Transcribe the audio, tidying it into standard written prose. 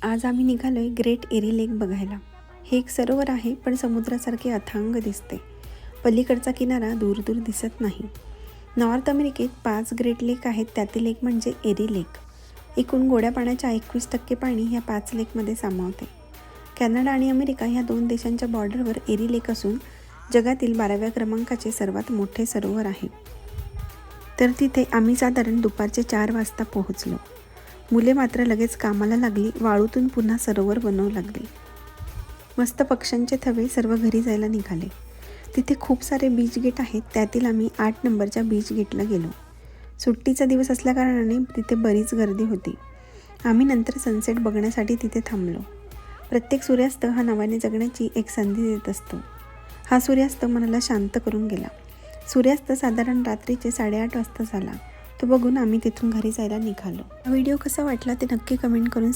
आज आम्ही निघालोय ग्रेट एरी लेक बघायला। हे एक सरोवर आहे, पण समुद्रासारखे अथांग दिसते। पलीकडचा किनारा दूर दूर दिसत नाही। नॉर्थ अमेरिकेत 5 ग्रेट लेक आहेत, त्यातील एक म्हणजे एरी लेक। एकूण गोड्या पाण्याच्या 21% पाणी ह्या 5 लेकमध्ये सामावते। कॅनडा आणि अमेरिका ह्या 2 देशांच्या बॉर्डरवर एरी लेक असून जगातील 12व्या क्रमांकाचे सर्वात मोठे सरोवर आहे। तर तिथे आम्ही साधारण दुपारचे 4 वाजता पोहोचलो। मुले मात्र लगेच कामाला लागली, वाळूतून पुन्हा सरोवर बनवू लागली। मस्त पक्ष्यांचे थवे सर्व घरी जायला निघाले। तिथे खूप सारे बीच गेट आहेत, त्यातील आम्ही 8 नंबरच्या बीच गेटला गेलो। सुट्टीचा दिवस असल्याकारणाने तिथे बरीच गर्दी होती। आम्ही नंतर सनसेट बघण्यासाठी तिथे थांबलो। प्रत्येक सूर्यास्त हा नव्याने जगण्याची एक संधी देत असतो। हा सूर्यास्त मनाला शांत करून गेला। सूर्यास्त साधारण रात्रीचे 8:30 वाजता झाला। तो बघून आम्ही तिथून घरी जायला निघालो। हा व्हिडिओ कसा वाटला ते नक्की कमेंट करून